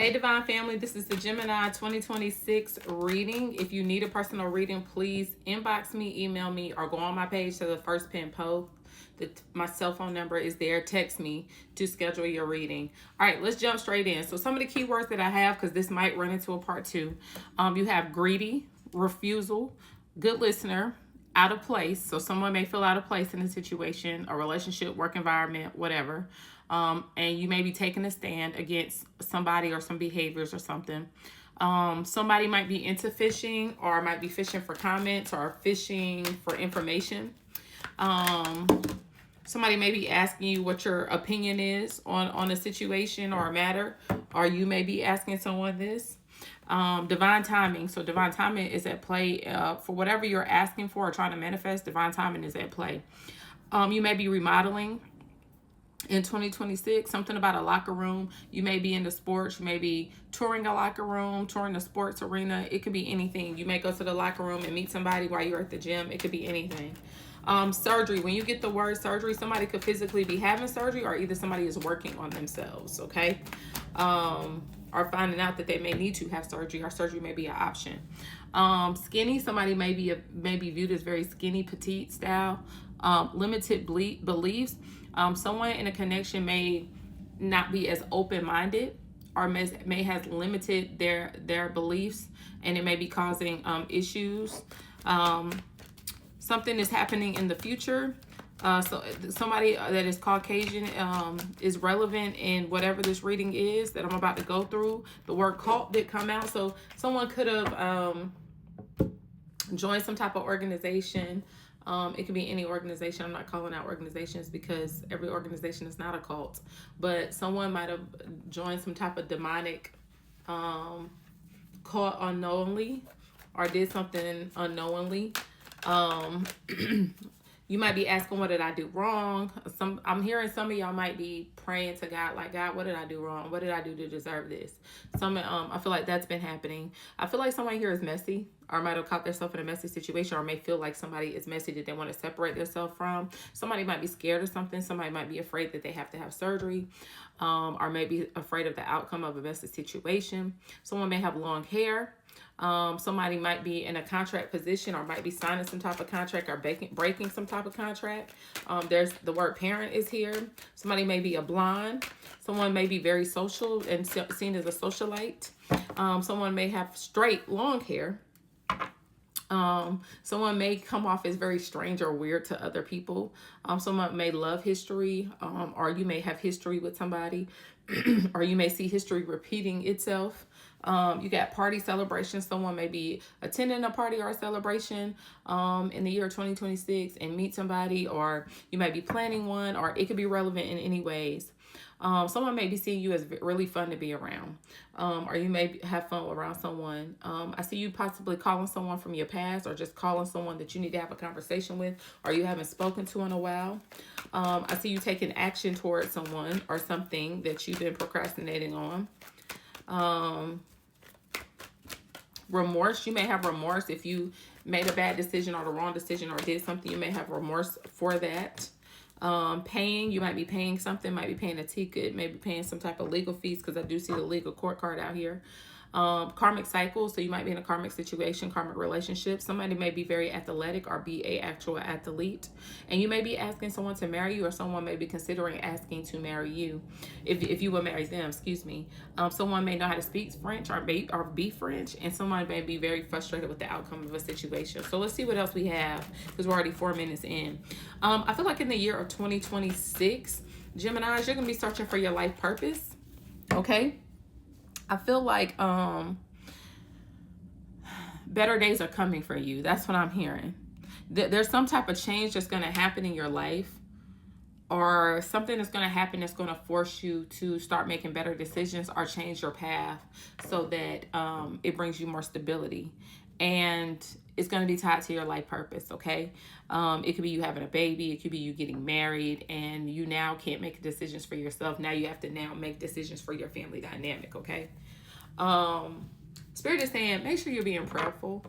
Hey, Divine Family, this is the Gemini 2026 reading. If you need a personal reading, please inbox me, email me, or go on my page to the first pin post. My cell phone number is there. Text me to schedule your reading. All right, let's jump straight in. So some of the keywords that I have, because this might run into a part two. You have greedy, refusal, good listener, out of place. So someone may feel out of place in a situation, a relationship, work environment, whatever. And you may be taking a stand against somebody or some behaviors or something. Somebody might be into fishing or might be fishing for comments or fishing for information. Somebody may be asking you what your opinion is on a situation or a matter, or you may be asking someone this. Divine timing. So divine timing is at play for whatever you're asking for or trying to manifest. Divine timing is at play. You may be remodeling in 2026, something about a locker room. You may be into sports. You may be touring a locker room, touring the sports arena. It could be anything. You may go to the locker room and meet somebody while you're at the gym. It could be anything. Surgery. When you get the word surgery, somebody could physically be having surgery, or either somebody is working on themselves, okay? Or finding out that they may need to have surgery, or surgery may be an option. Skinny. Somebody may be viewed as very skinny, petite style. Limited beliefs. Someone in a connection may not be as open-minded, or may has limited their beliefs, and it may be causing issues. Something is happening in the future. So somebody that is Caucasian is relevant in whatever this reading is that I'm about to go through. The word cult did come out, so someone could have joined some type of organization. It could be any organization. I'm not calling out organizations because every organization is not a cult, but someone might have joined some type of demonic cult unknowingly, or did something unknowingly. You might be asking, what did I do wrong? I'm hearing some of y'all might be praying to God, like, God, what did I do wrong? What did I do to deserve this? I feel like that's been happening. I feel like somebody here is messy, or might have caught themselves in a messy situation, or may feel like somebody is messy that they want to separate themselves from. Somebody might be scared of something. Somebody might be afraid that they have to have surgery, or maybe afraid of the outcome of a messy situation. Someone may have long hair. Somebody might be in a contract position, or might be signing some type of contract, or breaking some type of contract. There's the word parent is here. Somebody may be a blonde. Someone may be very social and seen as a socialite. Someone may have straight long hair. Someone may come off as very strange or weird to other people. Someone may love history, or you may have history with somebody, or you may see history repeating itself. You got party celebrations. Someone may be attending a party or a celebration in the year 2026 and meet somebody, or you might be planning one, or it could be relevant in any ways. Someone may be seeing you as really fun to be around, or you may have fun around someone. I see you possibly calling someone from your past, or just calling someone that you need to have a conversation with, or you haven't spoken to in a while. I see you taking action towards someone or something that you've been procrastinating on. Remorse. You may have remorse if you made a bad decision or the wrong decision, or did something. You may have remorse for that. Paying. You might be paying something. Might be paying a ticket. Maybe paying some type of legal fees, because I do see the legal court card out here. Karmic cycle. So you might be in a karmic situation, karmic relationship. Somebody may be very athletic or be a actual athlete, and you may be asking someone to marry you, or someone may be considering asking to marry you, if you will marry them. Excuse me. Someone may know how to speak French, or be French, and someone may be very frustrated with the outcome of a situation. So let's see what else we have, because we're already 4 minutes in. I feel like in the year of 2026, Geminis, you're gonna be searching for your life purpose. Okay. I feel like better days are coming for you. That's what I'm hearing. There's some type of change that's going to happen in your life, or something that's going to happen that's going to force you to start making better decisions or change your path, so that it brings you more stability. And it's going to be tied to your life purpose, okay? It could be you having a baby. It could be you getting married, and you now can't make decisions for yourself. Now you have to make decisions for your family dynamic, okay? Spirit is saying, make sure you're being prayerful.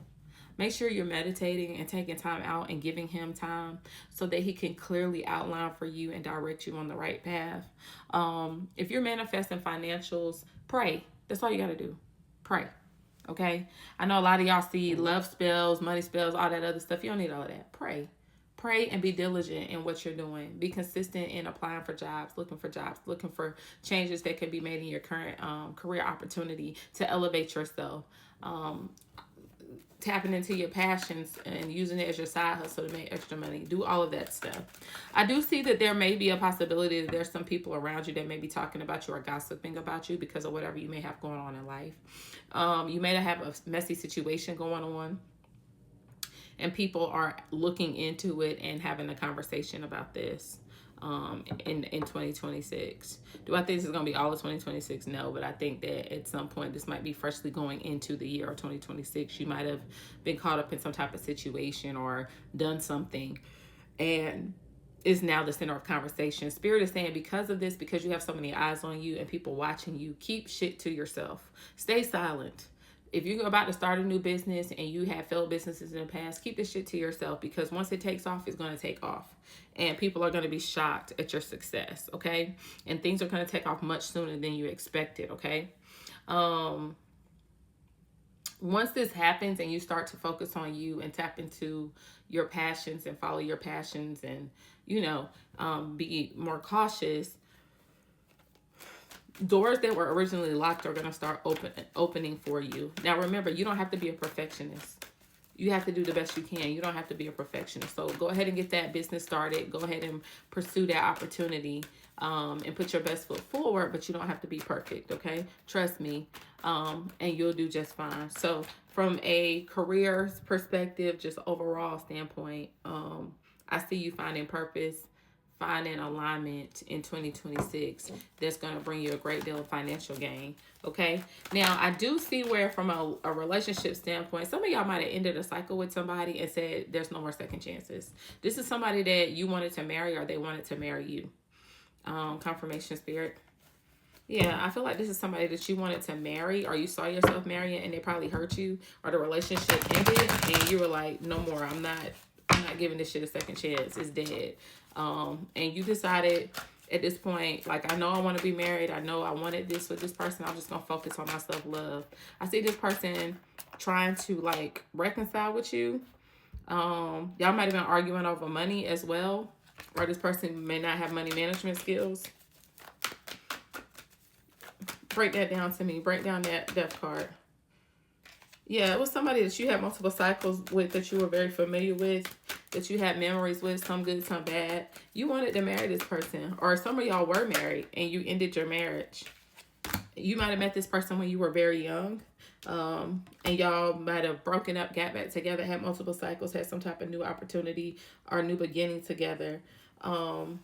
Make sure you're meditating and taking time out and giving him time, so that he can clearly outline for you and direct you on the right path. If you're manifesting financials, pray. That's all you got to do. Pray. Okay? I know a lot of y'all see love spells, money spells, all that other stuff. You don't need all of that. Pray. Pray and be diligent in what you're doing. Be consistent in applying for jobs, looking for changes that can be made in your current career opportunity to elevate yourself. Tapping into your passions and using it as your side hustle to make extra money. Do all of that stuff. I do see that there may be a possibility that there's some people around you that may be talking about you or gossiping about you because of whatever you may have going on in life. You may have a messy situation going on, and people are looking into it and having a conversation about this in 2026. Do I think this is going to be all of 2026? No, but I think that at some point this might be freshly going into the year of 2026. You might have been caught up in some type of situation or done something and is now the center of conversation. Spirit is saying because of this, because you have so many eyes on you and people watching you, keep shit to yourself. Stay silent. If you're about to start a new business and you have failed businesses in the past, keep this shit to yourself, because once it takes off, it's going to take off. And people are going to be shocked at your success, okay? And things are going to take off much sooner than you expected, okay? Once this happens and you start to focus on you and tap into your passions and follow your passions and, be more cautious, doors that were originally locked are going to start opening for you. Now, remember, you don't have to be a perfectionist. You have to do the best you can. You don't have to be a perfectionist. So go ahead and get that business started. Go ahead and pursue that opportunity and put your best foot forward, but you don't have to be perfect, okay? Trust me, and you'll do just fine. So from a career perspective, just overall standpoint, I see you finding purpose, finding alignment in 2026 that's going to bring you a great deal of financial gain. Okay. Now, I do see where from a relationship standpoint, some of y'all might have ended a cycle with somebody and said there's no more second chances. This is somebody that you wanted to marry or they wanted to marry you. Confirmation, Spirit. Yeah, I feel like this is somebody that you wanted to marry or you saw yourself marrying and they probably hurt you, or the relationship ended and you were like, no more, I'm not giving this shit a second chance. It's dead. And you decided at this point, like, I know I want to be married. I know I wanted this with this person. I'm just going to focus on my self-love. I see this person trying to, like, reconcile with you. Y'all might have been arguing over money as well. Or this person may not have money management skills. Break that down to me. Break down that death card. Yeah, it was somebody that you had multiple cycles with, that you were very familiar with, that you had memories with, some good, some bad. You wanted to marry this person, or some of y'all were married and you ended your marriage. You might have met this person when you were very young, and y'all might have broken up, got back together, had multiple cycles, had some type of new opportunity or new beginning together. And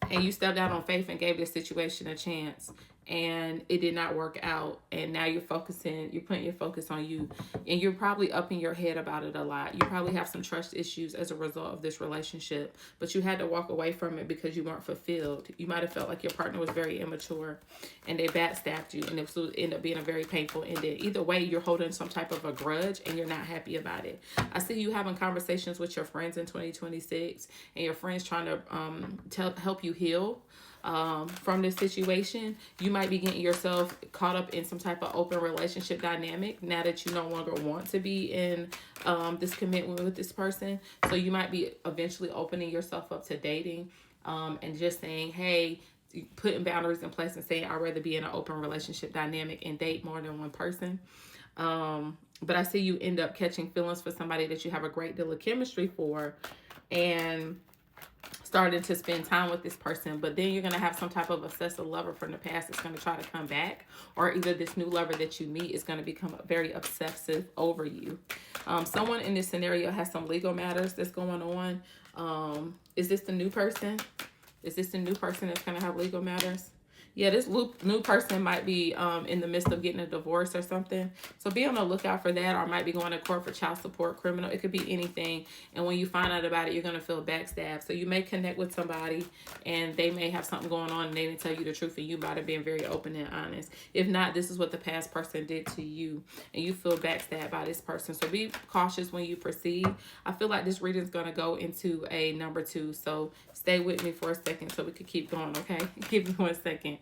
you stepped out on faith and gave this situation a chance, and it did not work out. And now you're putting your focus on you, and you're probably up in your head about it a lot. You probably have some trust issues as a result of this relationship, but you had to walk away from it because you weren't fulfilled. You might have felt like your partner was very immature and they backstabbed you, and it will end up being a very painful ending. Either way, you're holding some type of a grudge and you're not happy about it. I see you having conversations with your friends in 2026, and your friends trying to help you heal from this situation. You might be getting yourself caught up in some type of open relationship dynamic now that you no longer want to be in this commitment with this person. So you might be eventually opening yourself up to dating and just saying, hey, putting boundaries in place and saying, I'd rather be in an open relationship dynamic and date more than one person. But I see you end up catching feelings for somebody that you have a great deal of chemistry for, and starting to spend time with this person. But then you're going to have some type of obsessive lover from the past that's going to try to come back, or either this new lover that you meet is going to become very obsessive over you. Someone in this scenario has some legal matters that's going on. Is this the new person? Is this the new person that's going to have legal matters? Yeah, this new person might be in the midst of getting a divorce or something. So be on the lookout for that, or might be going to court for child support, criminal. It could be anything. And when you find out about it, you're going to feel backstabbed. So you may connect with somebody and they may have something going on and they didn't tell you the truth, and you might have been very open and honest. If not, this is what the past person did to you and you feel backstabbed by this person. So be cautious when you proceed. I feel like this reading is going to go into a number 2. So stay with me for a second so we could keep going, okay? Give me 1 second.